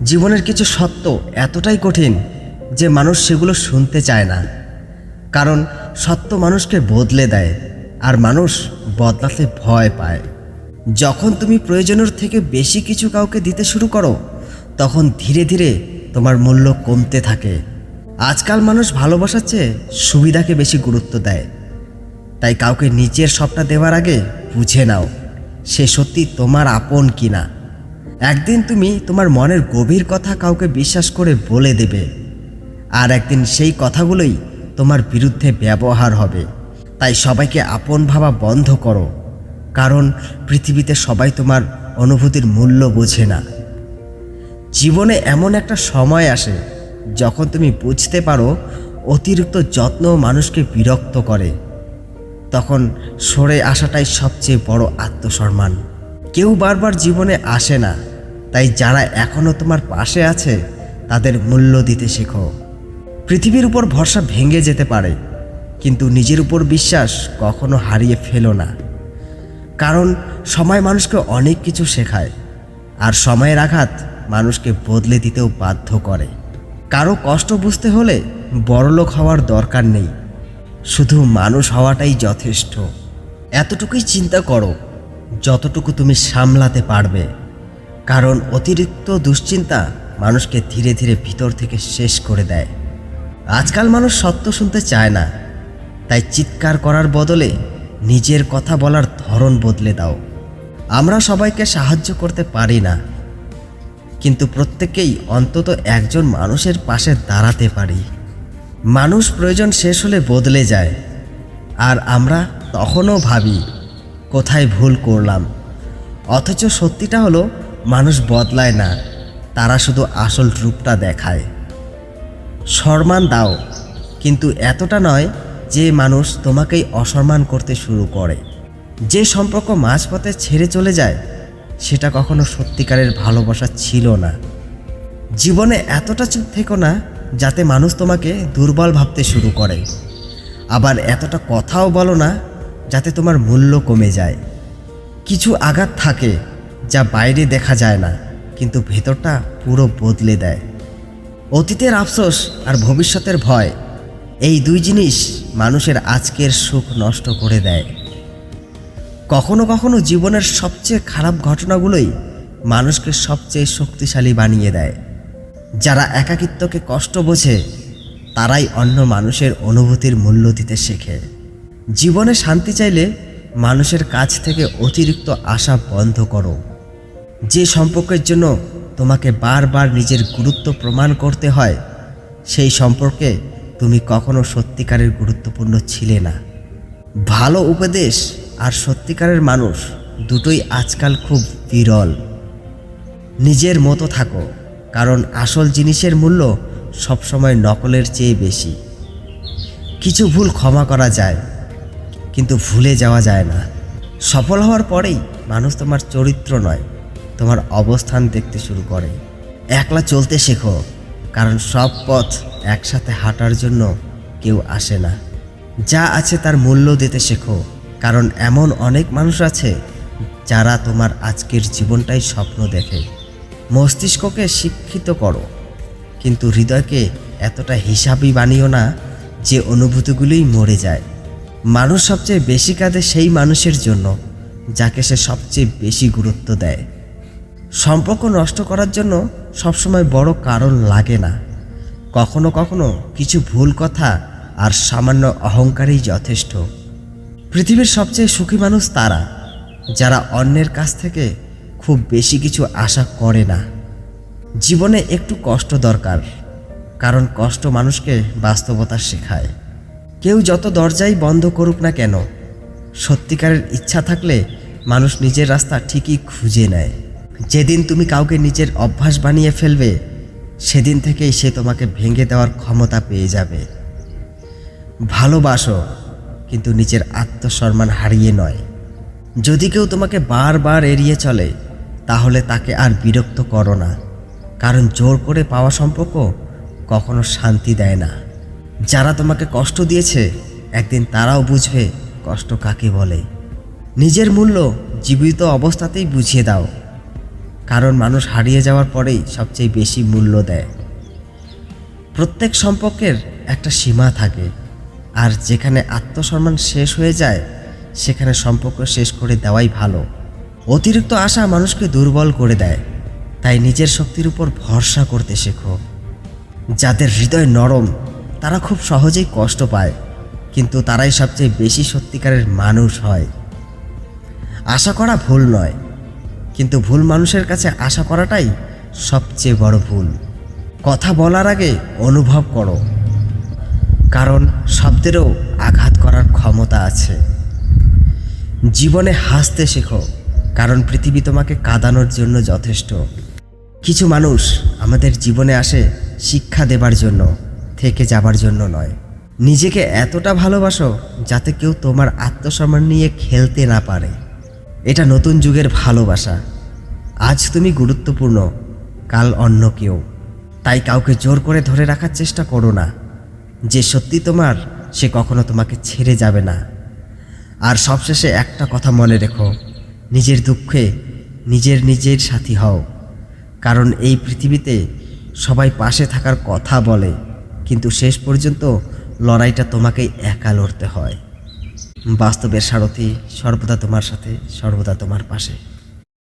জীবনের কিছু সত্য এতটাই কঠিন যে মানুষ সেগুলো শুনতে চায় না। কারণ সত্য মানুষকে বদলে দেয়, আর মানুষ বদলাতে ভয় পায়। যখন তুমি প্রয়োজনের থেকে বেশি কিছু কাউকে দিতে শুরু করো, তখন ধীরে ধীরে তোমার মূল্য কমতে থাকে। আজকাল মানুষ ভালোবাসার চেয়ে সুবিধাকে বেশি গুরুত্ব দেয়। তাই কাউকে নিজের সবটা দেওয়ার আগে বুঝে নাও সে সত্যি তোমার আপন কিনা। একদিন তুমি তোমার মনের গভীর কথা কাউকে বিশ্বাস করে বলে দেবে, আর একদিন সেই কথাগুলোই তোমার বিরুদ্ধে ব্যবহার হবে। তাই সবাইকে আপন ভাবা বন্ধ করো, কারণ পৃথিবীতে সবাই তোমার অনুভূতির মূল্য বোঝে না। জীবনে এমন একটা সময় আসে যখন তুমি বুঝতে পারো অতিরিক্ত যত্ন মানুষকে বিরক্ত করে। তখন সরে আসাটাই সবচেয়ে বড় আত্মসম্মান। কেউ বারবার জীবনে আসে না, তাই যারা এখনও তোমার পাশে আছে তাদের মূল্য দিতে শেখো। পৃথিবীর উপর ভরসা ভেঙে যেতে পারে, কিন্তু নিজের উপর বিশ্বাস কখনো হারিয়ে ফেলো না। কারণ সময় মানুষকে অনেক কিছু শেখায়, আর সময়ের আঘাত মানুষকে বদলে দিতেও বাধ্য করে। কারো কষ্ট বুঝতে হলে বড়লোক হওয়ার দরকার নেই, শুধু মানুষ হওয়াটাই যথেষ্ট। এতটুকুই চিন্তা করো যতটুকু তুমি সামলাতে পারবে, কারণ অতিরিক্ত দুশ্চিন্তা মানুষকে ধীরে ধীরে ভিতর থেকে শেষ করে দেয়। আজকাল মানুষ সত্য শুনতে চায় না, তাই চিৎকার করার বদলে নিজের কথা বলার ধরন বদলে দাও। আমরা সবাইকে সাহায্য করতে পারি না, কিন্তু প্রত্যেকেই অন্তত একজন মানুষের পাশে দাঁড়াতে পারি। মানুষ প্রয়োজন শেষ হলে বদলে যায়, আর আমরা তখনও ভাবি কোথায় ভুল করলাম। অথচ সত্যিটা হলো মানুষ বদলায় না, তারা শুধু আসল রূপটা দেখায়। সম্মান দাও, কিন্তু এতটা নয় যে মানুষ তোমাকেই অসম্মান করতে শুরু করে। যে সম্পর্ক মাঝপথে ছেড়ে চলে যায় সেটা কখনো সত্যিকারের ভালোবাসা ছিল না। জীবনে এতটা চুপ থেকো না যাতে মানুষ তোমাকে দুর্বল ভাবতে শুরু করে। আবার এতটা কথাও বলো না যাতে তোমার মূল্য কমে যায়। কিছু আঘাত থাকে যা বাইরে দেখা যায় না, কিন্তু ভেতরটা পুরো বদলে দেয়। অতীতের আফসোস আর ভবিষ্যতের ভয়, এই দুই জিনিস মানুষের আজকের সুখ নষ্ট করে দেয়। কখনো কখনো জীবনের সবচেয়ে খারাপ ঘটনাগুলোই মানুষকে সবচেয়ে শক্তিশালী বানিয়ে দেয়। যারা একাকিত্বকে কষ্ট বোঝে তারাই অন্য মানুষের অনুভূতির মূল্য দিতে শেখে। জীবনে শান্তি চাইলে মানুষের কাছ থেকে অতিরিক্ত আশা বন্ধ করো। যে সম্পর্কের জন্য তোমাকে বারবার নিজের গুরুত্ব প্রমাণ করতে হয়, সেই সম্পর্কে তুমি কখনো সত্যিকারের গুরুত্বপূর্ণ ছিলে না। ভালো উপদেশ আর সত্যিকারের মানুষ দুটোই আজকাল খুব বিরল। নিজের মতো থাকো, কারণ আসল জিনিসের মূল্য সবসময় নকলের চেয়ে বেশি। কিছু ভুল ক্ষমা করা যায়, কিন্তু ভুলে যাওয়া যায় না। সফল হওয়ার পরেই মানুষ তোমার চরিত্র নয়, তোমার অবস্থান দেখতে শুরু করে। একলা চলতে শেখো, কারণ সব পথ একসাথে হাঁটার জন্য কেউ আসে না। যা আছে তার মূল্য দিতে শেখো, কারণ এমন অনেক মানুষ আছে যারা তোমার আজকের জীবনটাই স্বপ্ন দেখে। মস্তিষ্ককে শিক্ষিত করো, কিন্তু হৃদয়কে এতটা হিসাবই বানিও না যে অনুভূতিগুলোই মরে যায়। মানুষ সবচেয়ে বেশি কাঁদে সেই মানুষের জন্য যাকে সে সবচেয়ে বেশি গুরুত্ব দেয়। সম্পর্ক নষ্ট করার জন্য সবসময় বড় কারণ লাগে না। কখনো কখনো কিছু ভুল কথা আর সামান্য অহংকারই যথেষ্ট। পৃথিবীর সবচেয়ে সুখী মানুষ তারা যারা অন্যের কাছ থেকে খুব বেশি কিছু আশা করে না। জীবনে একটু কষ্ট দরকার, কারণ কষ্ট মানুষকে বাস্তবতা শেখায়। কেউ যত দরজাই বন্ধ করুক না কেন, সত্যিকারের ইচ্ছা থাকলে মানুষ নিজের রাস্তা ঠিকই খুঁজে নেয়। যেদিন তুমি কাউকে নিজের অভ্যাস বানিয়ে ফেলবে, সেদিন থেকেই সে তোমাকে ভেঙে দেওয়ার ক্ষমতা পেয়ে যাবে। ভালোবাসো, কিন্তু নিজের আত্মসম্মান হারিয়ে নয়। যদি কেউ তোমাকে বারবার এড়িয়ে চলে, তাহলে তাকে আর বিরক্ত করো না, কারণ জোর করে পাওয়া সম্পর্ক কখনো শান্তি দেয় না। যারা তোমাকে কষ্ট দিয়েছে, একদিন তারাও বুঝবে কষ্ট কাকে বলে। নিজের মূল্য জীবিত অবস্থাতেই বুঝিয়ে দাও, কারণ মানুষ হারিয়ে যাওয়ার পরেই সবচেয়ে বেশি মূল্য দেয়। প্রত্যেক সম্পর্কের একটা সীমা থাকে, আর যেখানে আত্মসম্মান শেষ হয়ে যায় সেখানে সম্পর্ক শেষ করে দেওয়াই ভালো। অতিরিক্ত আশা মানুষকে দুর্বল করে দেয়, তাই নিজের শক্তির উপর ভরসা করতে শেখো। যাদের হৃদয় নরম তারা খুব সহজেই কষ্ট পায়, কিন্তু তারাই সবচেয়ে বেশি সত্যিকারের মানুষ হয়। আশা করা ভুল নয়, কিন্তু ভুল মানুষের কাছে আশা করাটাই সবচেয়ে বড় ভুল। কথা বলার আগে অনুভব করো, কারণ শব্দেরও আঘাত করার ক্ষমতা আছে। জীবনে হাসতে শেখো, কারণ পৃথিবী তোমাকে কাঁদানোর জন্য যথেষ্ট। কিছু মানুষ আমাদের জীবনে আসে শিক্ষা দেবার জন্য, থেকে যাবার জন্য নয়। নিজেকে এতটা ভালোবাসো যাতে কেউ তোমার আত্মসম্মান নিয়ে খেলতে না পারে। এটা নতুন যুগের ভালোবাসা। আজ তুমি গুরুত্বপূর্ণ, কাল অন্য কেউ। তাই কাউকে জোর করে ধরে রাখার চেষ্টা করো না। যে সত্যি তোমার সে কখনো তোমাকে ছেড়ে যাবে না। আর সবশেষে একটা কথা মনে রেখো, নিজের দুঃখে নিজের সাথী হও। কারণ এই পৃথিবীতে সবাই পাশে থাকার কথা বলে, কিন্তু শেষ পর্যন্ত লড়াইটা তোমাকেই একা লড়তে হয়। বাস্তবের সারথি সর্বদা তোমার সাথে, সর্বদা তোমার পাশে।